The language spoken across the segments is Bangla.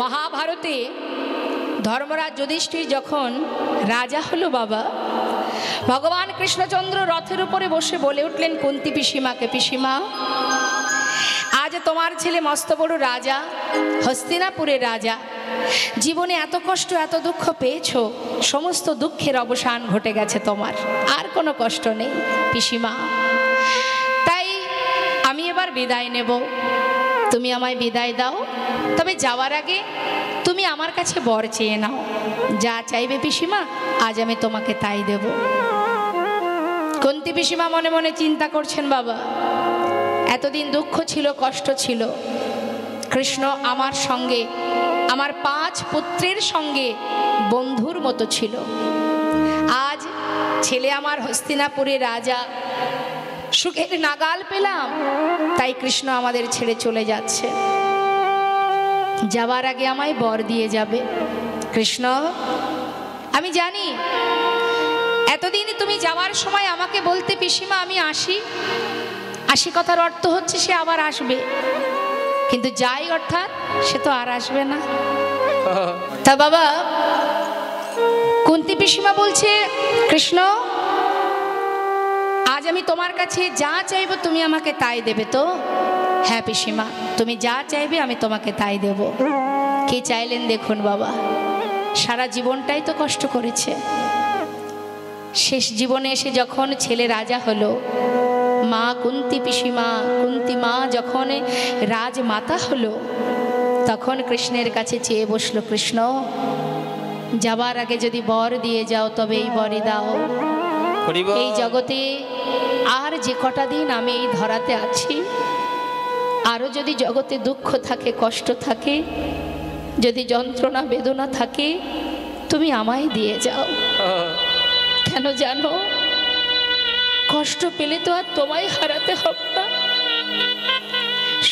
মহাভারতে ধর্মরাজ যুধিষ্ঠির যখন রাজা হলো বাবা, ভগবান কৃষ্ণচন্দ্র রথের উপরে বসে বলে উঠলেন কুন্তী পিসিমাকে, পিসিমা আজ তোমার ছেলে মস্ত বড় রাজা, হস্তিনাপুরের রাজা, জীবনে এত কষ্ট এত দুঃখ পেয়েছো, সমস্ত দুঃখের অবসান ঘটে গেছে তোমার, আর কোনো কষ্ট নেই পিসিমা। তাই আমি এবার বিদায় নেব, তুমি আমায় বিদায় দাও। তবে যাওয়ার আগে তুমি আমার কাছে বর চেয়ে নাও, যা চাইবে পিসিমা আজ আমি তোমাকে তাই দেব। কুন্তী পিসিমা মনে মনে চিন্তা করছেন, বাবা এতদিন দুঃখ ছিল, কষ্ট ছিল, কৃষ্ণ আমার সঙ্গে, আমার 5 পুত্রের সঙ্গে বন্ধুর মতো ছিল, আজ ছেলে আমার হস্তিনাপুরের রাজা, সুখের নাগাল পেলাম, তাই কৃষ্ণ আমাদের ছেড়ে চলে যাচ্ছে, যাবার আগে আমায় বর দিয়ে যাবে। কৃষ্ণ আমি জানি এতদিন তুমি যাওয়ার সময় আমাকে বলতে পিসিমা আমি আসি, আসি কথার অর্থ হচ্ছে সে আবার আসবে, কিন্তু যাই অর্থাৎ সে তো আর আসবে না। তা বাবা কুন্তী পিসিমা বলছে, কৃষ্ণ আজ আমি তোমার কাছে যা চাইবো তুমি আমাকে তাই দেবে তো? হ্যাঁ পিসিমা, তুমি যা চাইবে আমি তোমাকে তাই দেব। কি চাইলেন দেখুন বাবা, সারা জীবনটাই তো কষ্ট করেছে, শেষ জীবনে এসে যখন ছেলে রাজা হলো, মা কুন্তী পিসিমা, কুন্তী মা যখন রাজমাতা হলো, তখন কৃষ্ণের কাছে চেয়ে বসলো, কৃষ্ণ যাবার আগে যদি বর দিয়ে যাও তবে এই বরই দাও। এই জগতে আর যে কটা দিন আমি এই ধরাতে আছি, আরও যদি জগতে দুঃখ থাকে, কষ্ট থাকে, যদি যন্ত্রণা বেদনা থাকে, তুমি আমায় দিয়ে যাও। কেন জানো, কষ্ট পেলে তো আর তোমায় হারাতে হবে না,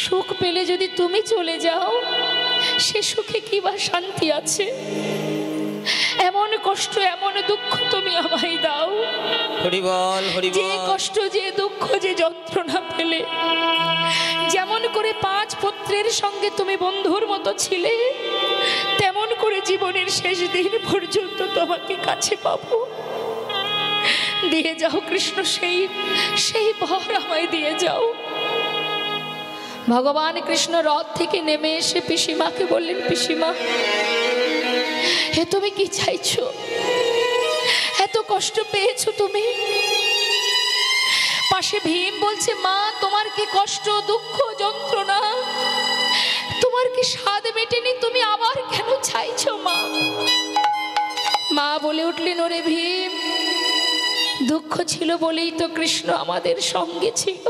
সুখ পেলে যদি তুমি চলে যাও সে সুখে কি বা শান্তি আছে? এমন কষ্ট এমন দুঃখ তুমি আমায় দাও। যে কষ্ট যে দুঃখ যে যন্ত্রণা পেলে, যেমন করে 5 পুত্রের সঙ্গে তুমি বন্ধুর মতো ছিলে, তেমন করে জীবনের শেষ দিন পর্যন্ত তোমাকে কাছে পাবো। দিয়ে যাও কৃষ্ণ, সেই বর আমায় দিয়ে যাও। ভগবান কৃষ্ণ রথ থেকে নেমে এসে পিসিমাকে বললেন, পিসিমা হে তুমি কি চাইছো? এত কষ্ট পেয়েছো তুমি? পাশে ভীম বলছে, মা তোমার কি কষ্ট, দুঃখ, যন্ত্রণা, তোমার কি স্বাদ মেটেনি, তুমি আবার কেন চাইছো মা? মা বলে উঠলেন, ওরে ভীম, দুঃখ ছিল বলেই তো কৃষ্ণ আমাদের সঙ্গে ছিল,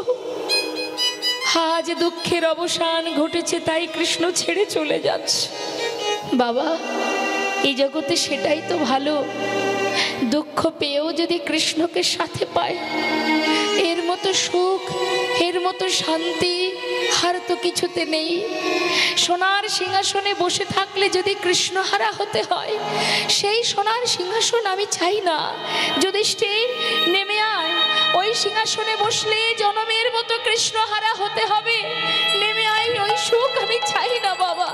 আজ দুঃখের অবসান ঘটেছে তাই কৃষ্ণ ছেড়ে চলে যাচ্ছে। বাবা এই জগতে সেটাই তো ভালো, দুঃখ পেয়েও যদি কৃষ্ণকে সাথে পায়, এর মতো সুখ, এর মতো শান্তি আর তো কিছুতে নেই। সোনার সিংহাসনে বসে থাকলে যদি কৃষ্ণহারা হতে হয়, সেই সোনার সিংহাসন আমি চাই না। যুধিষ্ঠির নেমে আয়, ওই সিংহাসনে বসলে জনমের মতো কৃষ্ণহারা হতে হবে, নেমে আয়, ওই সুখ আমি চাই না বাবা।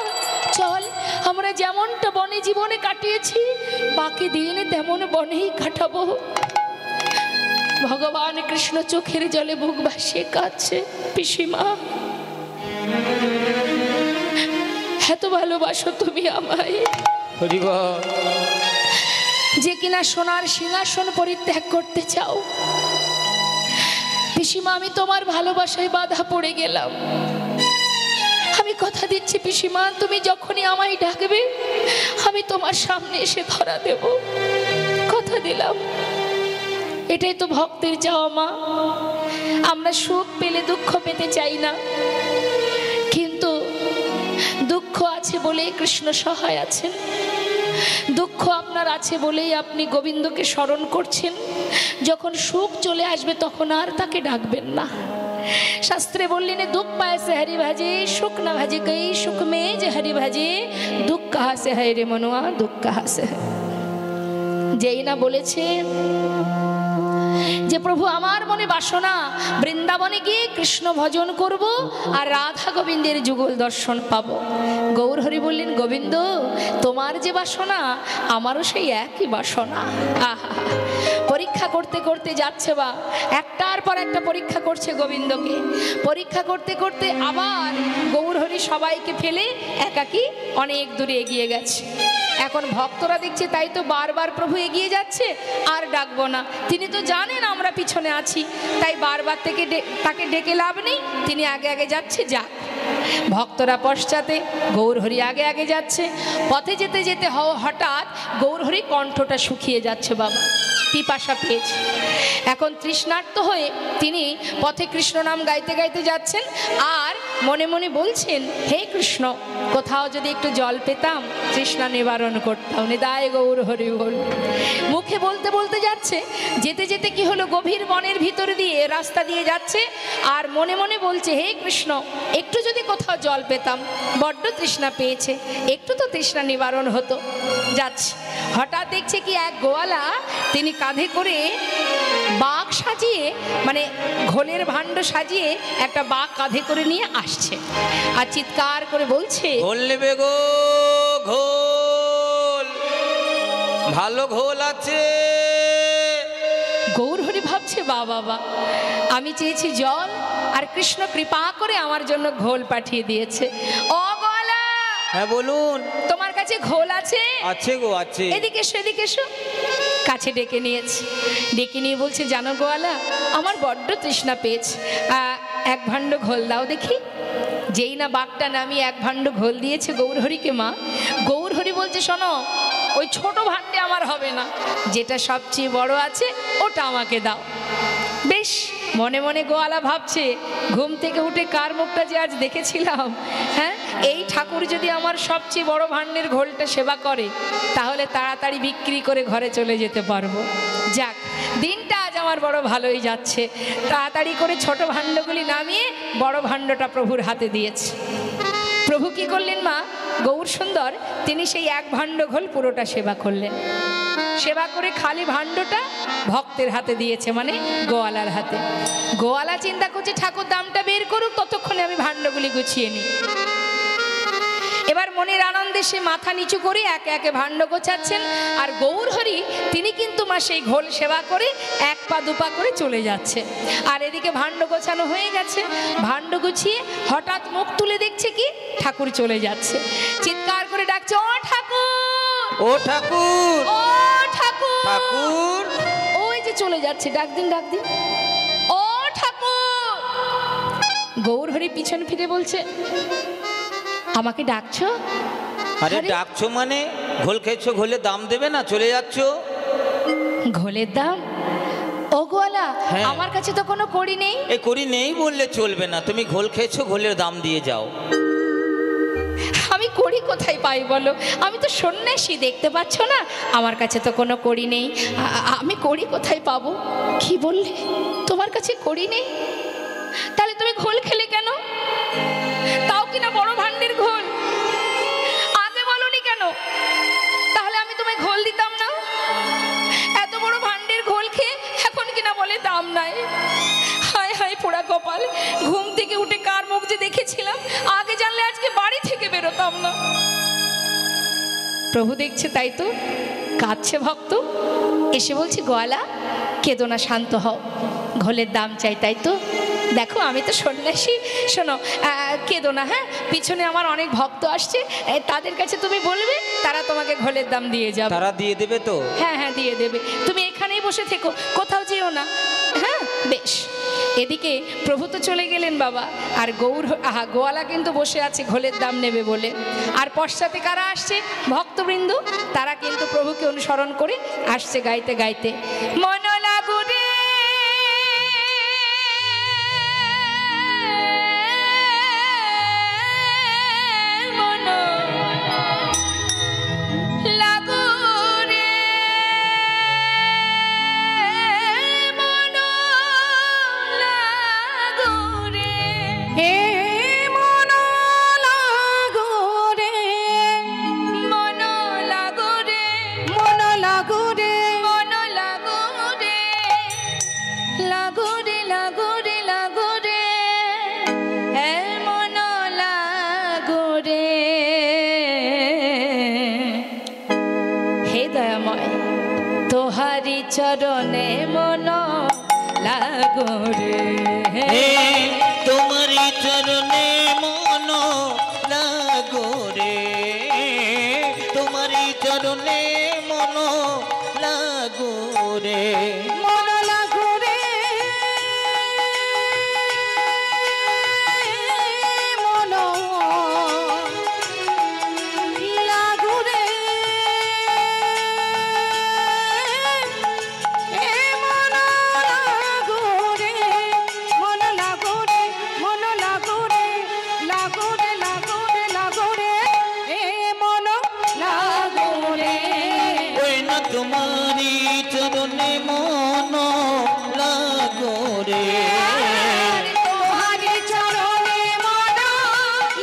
চল আমরা যেমনটা বনে জীবনে কাটিয়েছি, বাকি দিন তেমন বনেই কাটাবো। ভগবান কৃষ্ণ চোখের জলে বুক ভাসিয়ে কাঁদছে, পিসিমা এত ভালোবাসো তুমি আমায়, যে কিনা সোনার সিংহাসন পরিত্যাগ করতে চাও। পিসিমা আমি তোমার ভালোবাসায় বাধা পড়ে গেলাম, আমি কথা দিচ্ছি পিসিমা, তুমি যখনই আমায় ডাকবে আমি তোমার সামনে এসে ধরা দেব, কথা দিলাম। এটাই তো ভক্তের চাওয়া মা, আমরা সুখ পেলে দুঃখ পেতে চাই না, কিন্তু দুঃখ আছে বলেই কৃষ্ণ সহায় আছেন, দুঃখ আপনার আছে বলেই আপনি গোবিন্দকে স্মরণ করছেন। যখন সুখ চলে আসবে তখন আর তাকে ডাকবেন না। শাস্ত্রে বললেন, দুঃখ পায় সে হরি ভাজে, সুখ না ভাজে কই, সুখ মে যে হরি ভাজে, দুঃখ কাহা সে হয় রে মনোয়া, দুঃখ কাহা সে হয়। যেই না বলেছে যে প্রভু আমার মনে বাসনা বৃন্দাবনে গিয়ে কৃষ্ণ ভজন করব আর রাধা গোবিন্দের যুগল দর্শন পাবো। গৌরহরি বললেন, গোবিন্দ তোমার যে বাসনা আমারও সেই একই বাসনা। আহা, পরীক্ষা করতে করতে যাচ্ছে বা একটার পর একটা পরীক্ষা করছে গোবিন্দকে। পরীক্ষা করতে করতে আবার গৌরহরি সবাইকে ফেলে একাকী অনেক দূরে এগিয়ে গেছে। এখন ভক্তরা দেখছে তাই তো বারবার প্রভু এগিয়ে যাচ্ছে, আর ডাকবো না। তিনি তো জানেন আমরা পিছনে আছি, তাই বারবার তাকে ডেকে লাভ নেই, তিনি আগে আগে যাচ্ছে, যাক। ভক্তরা পশ্চাতে, গৌরহরি আগে আগে যাচ্ছে। পথে যেতে যেতে হঠাৎ গৌরহরি কণ্ঠটা শুকিয়ে যাচ্ছে বাবা, পিপাসা পেয়েছে। এখন তৃষ্ণার্ত হয়ে তিনি পথে কৃষ্ণ নাম গাইতে গাইতে যাচ্ছেন আর মনে মনে বলছেন, হে কৃষ্ণ কোথাও যদি একটু জল পেতাম তৃষ্ণা নিবারণ করতাম, নিতাই গৌর হরি বল। মুখে বলতে বলতে যাচ্ছে, যেতে যেতে কি হলো, গভীর বনের ভিতর দিয়ে রাস্তা দিয়ে যাচ্ছে আর মনে মনে বলছে, হে কৃষ্ণ একটু যদি কোথাও জল পেতাম, বড্ড তৃষ্ণা পেয়েছে, একটু তো তৃষ্ণা নিবারণ হতো। যাচ্ছে, হঠাৎ দেখছে কি এক গোয়ালা তিনি কাঁধে করে বাঘ সাজিয়ে, মানে ঘোলের ভাণ্ড সাজিয়ে একটা বাঘ কাঁধে করে নিয়ে আসছে আর চিৎকার করে বলছে, ঘোল নেবে গো, ঘোল, ভালো ঘোল আছে। গৌরহরি ভাবছে, বাবা আমি চেয়েছি জল আর কৃষ্ণ কৃপা করে আমার জন্য ঘোল পাঠিয়ে দিয়েছে। ও গোয়ালা, হ্যাঁ বলুন, তোমার কাছে ঘোল আছে? আছে গো, আছে। এদিকে এসো, এদিকে এসো। কাছে ডেকে নিয়েছে, ডেকে নিয়ে বলছে, জানো গোয়ালা আমার বড্ড তৃষ্ণা পেয়েছে, এক ভাণ্ড ঘোল দাও দেখি। যেই না বাঘটা নামিয়ে এক ভাণ্ড ঘোল দিয়েছে গৌরহরিকে মা, গৌরহরি বলছে, শোনো ওই ছোট ভাণ্ডে আমার হবে না, যেটা সবচেয়ে বড় আছে ওটা আমাকে দাও। বেশ, মনে মনে গোয়ালা ভাবছে, ঘুম থেকে উঠে কার মুখটা যে আজ দেখেছিলাম, হ্যাঁ এই ঠাকুর যদি আমার সবচেয়ে বড় ভাণ্ডের ঘোলটা সেবা করে তাহলে তাড়াতাড়ি বিক্রি করে ঘরে চলে যেতে পারবো। যাক, দিনটা আজ আমার বড় ভালোই যাচ্ছে। তাড়াতাড়ি করে ছোট ভাণ্ডগুলি নামিয়ে বড় ভাণ্ডটা প্রভুর হাতে দিয়েছে। প্রভু কি করলেন মা, গৌর সুন্দর তিনি সেই এক ভাণ্ড ঘোল পুরোটা সেবা করলেন। সেবা করে খালি ভাণ্ডটা ভক্তের হাতে দিয়েছে, মানে গোয়ালার হাতে। গোয়ালা চিন্তা করছে ঠাকুর দামটা বের করুক, ততক্ষণে আমি ভাণ্ডগুলি গুছিয়ে নিই। এবার মনের আনন্দে সে মাথা নিচু করে একে একে ভাণ্ড গোছাচ্ছেন আর গৌরহরি তিনি কিন্তু মা সেই ঘোল সেবা করে এক পা দুপা করে চলে যাচ্ছে। আর এদিকে ভাণ্ড গোছানো হয়ে গেছে। ভাণ্ড গুছিয়ে হঠাৎ মুখ তুলে দেখছে কি ঠাকুর চলে যাচ্ছে। চিৎকার করে ডাকছে, ও ঠাকুর, ও ঠাকুর, ও ঠাকুর, ঠাকুর। ওই যে চলে যাচ্ছে, ডাক দিন, ডাক দিন, ও ঠাকুর। গৌরহরি পিছন ফিরে বলছে, আমাকে ডাকছো? আরে ডাকছো মানে ঘোল খেয়েছো, ঘোলের দাম দেবে না, চলে যাচ্ছ। ঘোলের দাম? ও গোয়ালা, আমার কাছে তো কোনো কড়ি নেই। এই কড়ি নেই বললে চলবে না, তুমি ঘোল খেয়েছো, ঘোলের দাম দিয়ে যাও। আমি কড়ি কোথায় পাই বলো? আমি তো সন্ন্যাসী, দেখতে পাচ্ছ না আমার কাছে তো কোনো কড়ি নেই। আমি কড়ি কোথায় পাবো? কি বললে তোমার কাছে কড়ি নেই? তাহলে তুমি ঘোল খেলে কেন? তাও কিনা বড় ভাণ্ডের ঘোল, আগে বলনি কেন? তাহলে আমি তোমায় ঘোল দিতাম না। এত বড় ভাণ্ডের ঘোল খেয়ে এখন কিনা বলে দাম নাই। হায় হায় পোড়া কপাল, ঘুম থেকে উঠে কার মুখ যে দেখেছিলাম, আগে জানলে আজকে বাড়ি থেকে বেরোতাম না। প্রভু দেখছে, তাই তো কাঁদছে ভক্ত, এসে বলছে, গোয়ালা কেঁদো না, শান্ত হও, ঘোলের দাম চাই তাই তো? দেখো আমি তো সন্ন্যাসী, শোনো কেঁদো না, হ্যাঁ পিছনে আমার অনেক ভক্ত আসছে, তাদের কাছে তুমি বলবে, তারা তোমাকে ঘোলের দাম দিয়ে যাবে। তারা দিয়ে দেবে তো? হ্যাঁ হ্যাঁ দিয়ে দেবে, তুমি এখানেই বসে থেকো, কোথাও যেও না। হ্যাঁ বেশ। এদিকে প্রভু তো চলে গেলেন বাবা, আর গোয়ালা কিন্তু বসে আছে ঘোলের দাম নেবে বলে। আর পশ্চাতে কারা আসছে? ভক্তবৃন্দ, তারা কিন্তু প্রভুকে অনুসরণ করে আসছে গাইতে গাইতে, মন লাগু রে তোহারি চরণে মন লাগো রে, তোমারি চরণে মন লাগো রে, তোমারি চরণে মন লাগো রে, মন লাগো রে, মন লাগো রে, মন লাগো রে, মন লাগো রে, মন লাগো রে, লাগো রে, লাগো রে, লাগো রে, মন লাগো রে। ওই না তোমারি চরণে মন লাগো রে, তোহারি চরণে মন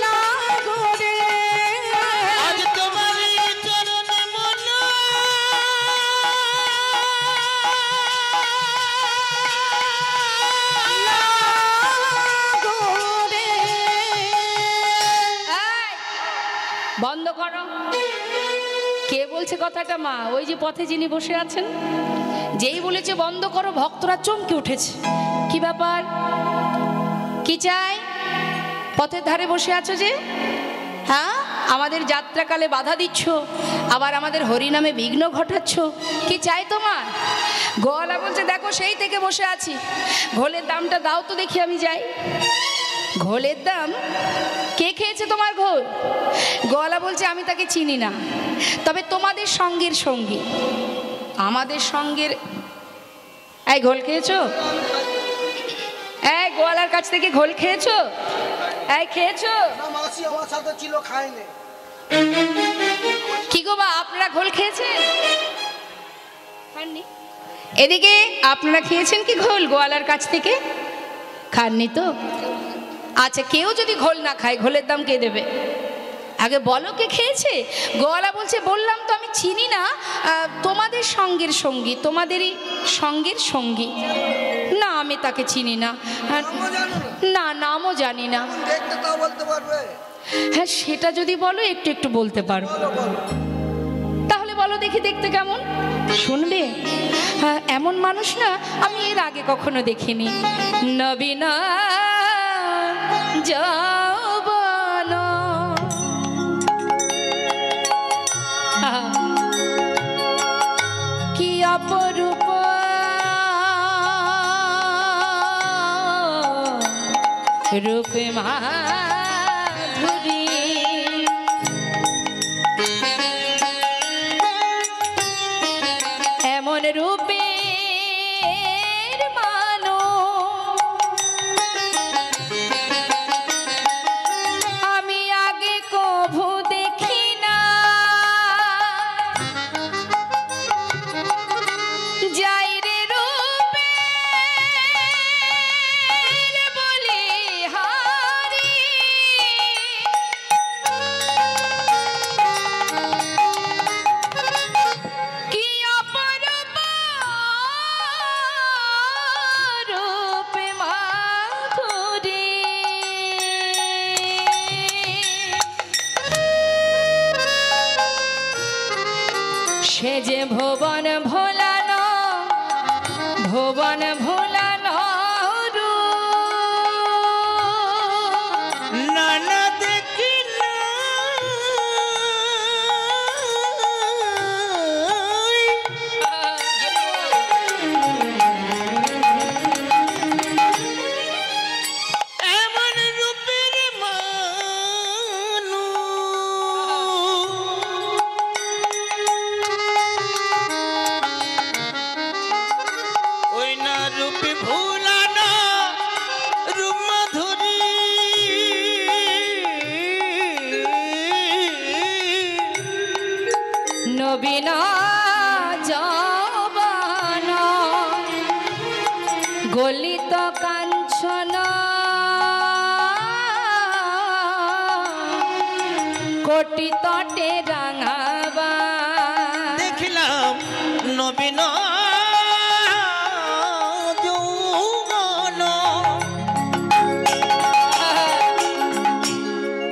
লাগো রে, আজ তোমারি চরণে মন লাগো রে। বন্ধ করো। কে বলছে কথাটা? মা। ওই যে পথে যিনি বসে আছেন, যেই বলেছে বন্ধ করো, ভক্তরা চমকে উঠেছে। কি ব্যাপার? কি চাই? পথের ধারে বসে আছো যে, হ্যাঁ, আমাদের যাত্রাকালে বাধা দিচ্ছ, আবার আমাদের হরিনামে বিঘ্ন ঘটাচ্ছ, কি চাই তোমার? গোয়ালা বলছে দেখো সেই থেকে বসে আছি, ঘোলের দামটা দাও তো দেখি আমি যাই। ঘোলের দাম? কে খেয়েছে তোমার ঘোল? গোয়ালা বলছে আমি তাকে চিনি না, তবে তোমাদের সঙ্গের সঙ্গী, আমাদের সঙ্গের। এই ঘোল খেয়েছো? এই গোয়ালার কাছ থেকে ঘোল খেয়েছো? এই খেয়েছো? মাসি আমার সাথে ছিল, খায়নি। কি গো বা, আপনারা ঘোল খেয়েছেন? খাননি? এদিকে আপনারা খেয়েছেন কি ঘোল গোয়ালার কাছ থেকে? খাননি তো? আচ্ছা, কেউ যদি ঘোল না খায়, ঘোলের দাম কে দেবে? আগে বলো কে খেয়েছে। গোয়ালা বলছে বললাম তো আমি চিনি না, তোমাদের সঙ্গের সঙ্গী, তোমাদেরই সঙ্গের সঙ্গী। না, আমি তাকে চিনি না। না, নামও জানি না। দেখতে তাও বলতে পারবে? হ্যাঁ, সেটা যদি বলো একটু একটু বলতে পারবো। তাহলে বলো দেখি দেখতে কেমন, শুনবে? হ্যাঁ, এমন মানুষ না আমি এর আগে কখনো দেখিনি। নবীনা যৌবন, কি অপরূপ রূপে মাধুরী, এমন রূপের মানুষ আমি আগে কভু দেখি না। যাই রে রূপে বলি হারি, কি অপরূপ রূপে মাধুরী, সে যে ভুবন ভোলানো, ভুবন ভোলানো রূপ, নানা দেখি না এমন রূপের মানুষ, ওই না রূপে ভুলানো রূপ মাধুরী, নবীন যৌবন, গলিত কাঞ্চন, কোটি তটে রাঙাবা, দেখিলাম নবীন যৌবন,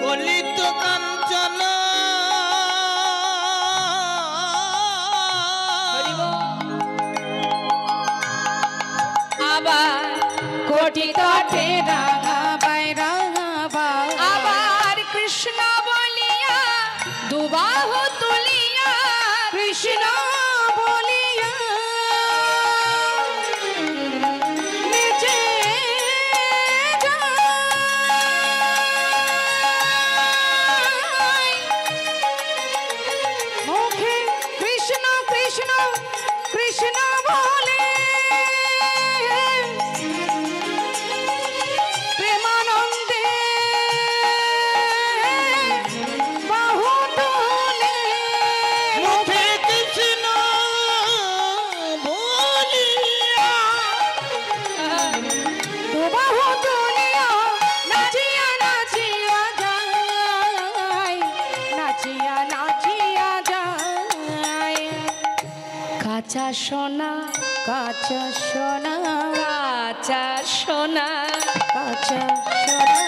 গলিত কাঞ্চন, হরি বল। তটি তটে রাঙাবাই রাঙাবাই আবার কৃষ্ণ বলিয়া দুবাহু তুলিয়া কৃষ্ণ বলিয়া নিজে যায়। মুখে কৃষ্ণ কৃষ্ণ কৃষ্ণ বলে প্রেমানন্দে বাহু তোলে। মুখে কৃষ্ণ বলিয়া বাহু তুলিয়া নাচিয়া নাচিয়া যায়, নাচিয়া নাচিয়া যায়। কাঁচা সোনা কাঁচা সোনা কাঁচা সোনা কাঁচা সোনা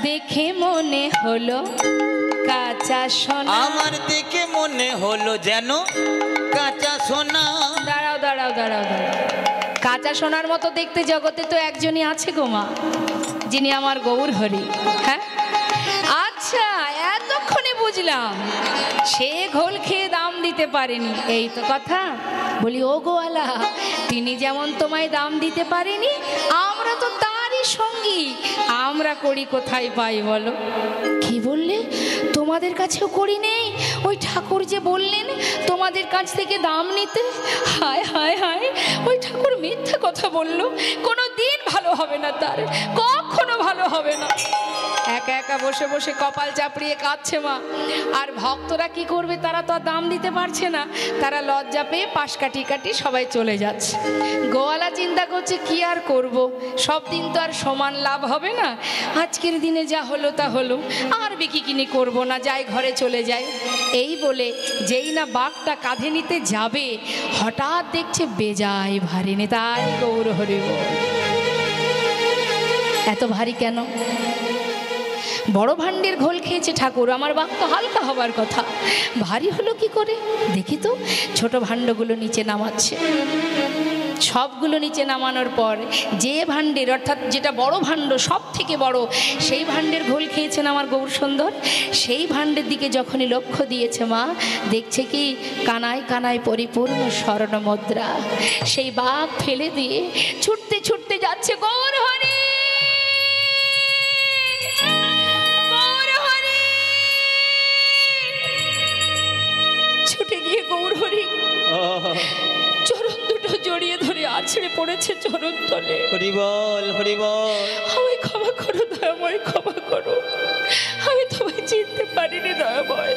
দেখে মনে হলো কাঁচা সোনা। আমার দেখে মনে হলো যেন কাঁচা সোনা। দাঁড়াও দাঁড়াও দাঁড়াও দাঁড়াও, কাঁচা সোনার মতো দেখতে জগতে তো একজনই আছে গো মা, যিনি আমার গৌর হরি। হ্যাঁ আচ্ছা, এতক্ষণে বুঝলাম সে ঘোল খেয়ে দাম দিতে পারেনি, এই তো কথা। বলি ও গোয়ালা, তিনি যেমন তোমায় দাম দিতে পারেনি, আমরা তো তারই সঙ্গী, আমরা করি কোথায় পাই বলো? কি বললে? তোমাদের কাছেও করি নেই? ওই ঠাকুর যে বললেন তোমাদের কাছ থেকে দাম নিতে, হায় হায় হায়, ওই ঠাকুর মিথ্যা কথা বললো। কোনো দিন ভালো হবে না তার, কখনো ভালো হবে না। একা একা বসে বসে কপাল চাপড়িয়ে কাঁদছে মা। আর ভক্তরা কি করবে? তারা তো আর দাম দিতে পারছে না, তারা লজ্জা পেয়ে পাশ কাটি কাটি সবাই চলে যাচ্ছে। গোয়ালা চিন্তা করছে কি আর করব, সব দিন তো আর সমান লাভ হবে না, আজকের দিনে যা হলো তা হলো, আর বিক্রি কিনি করবো না, যাই ঘরে চলে যাই। এই বলে যেই না বাঘটা কাঁধে নিতে যাবে, হঠাৎ দেখছে বেজায় ভারী নে। তাই গৌর হরি বল। এত ভারী কেন? বড় ভাণ্ডের ঘোল খেয়েছে ঠাকুর, আমার বাঘ তো হালকা হবার কথা, ভারী হলো কি করে? দেখি তো। ছোট ভাণ্ডগুলো নিচে নামাচ্ছে, সবগুলো নিচে নামানোর পর যে ভাণ্ডের, অর্থাৎ যেটা বড় ভাণ্ড, সব থেকে বড়, সেই ভাণ্ডের ঘোল খেয়েছেন আমার গৌর সুন্দর। সেই ভাণ্ডের দিকে যখনই লক্ষ্য দিয়েছে মা, দেখছে কি কানায় কানায় পরিপূর্ণ স্বর্ণ মুদ্রা। সেই বাঘ ফেলে দিয়ে ছুটতে ছুটতে যাচ্ছে গৌর হরি, গৌর হরি। ছুটে গিয়ে গৌর হরি চরণ দুটো জড়িয়ে ধরে আছড়ে পড়েছে চরণ তলে। হরি বল হরি বল। আমায় ক্ষমা করো দয়াময়, ক্ষমা করো, আমি তোমায় চিনতে পারিনি দয়াময়।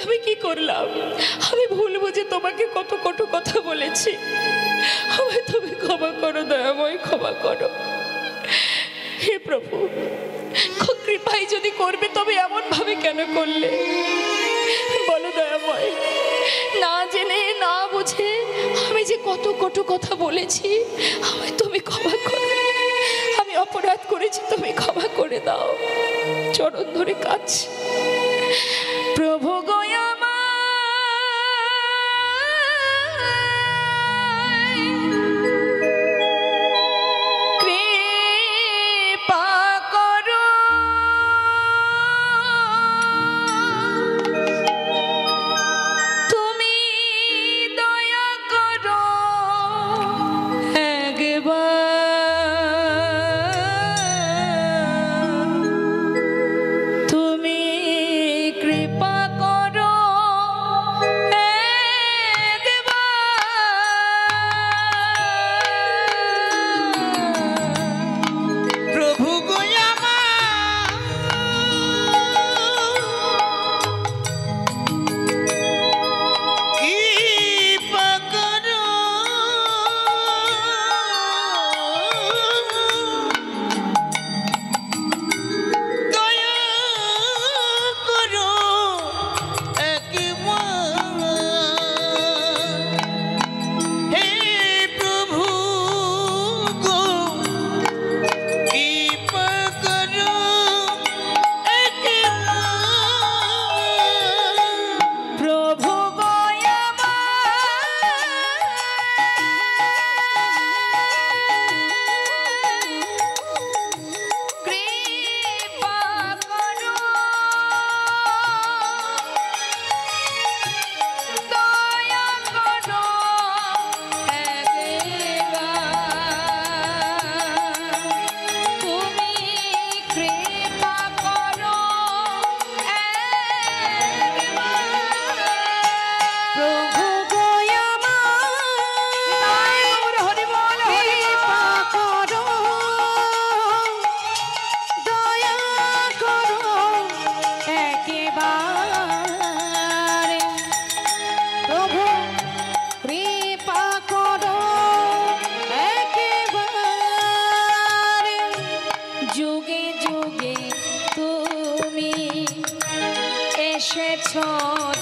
আমি কি করলাম? আমি ভুল বুঝে তোমাকে কত কটু কথা বলেছি, আমায় তুমি ক্ষমা করো দয়াময়, ক্ষমা করো। হে প্রভু, কৃপায় যদি করবে তবে এমন ভাবে কেন করলে বলো দয়াময়? না জেনে না বুঝে আমি যে কত কটু কথা বলেছি, আমায় তুমি ক্ষমা করো। আমি অপরাধ করেছি, তুমি ক্ষমা করে দাও। চরণ ধরে কাঁদছি। প্রভু গয়া কৃপা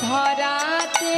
ধরাতে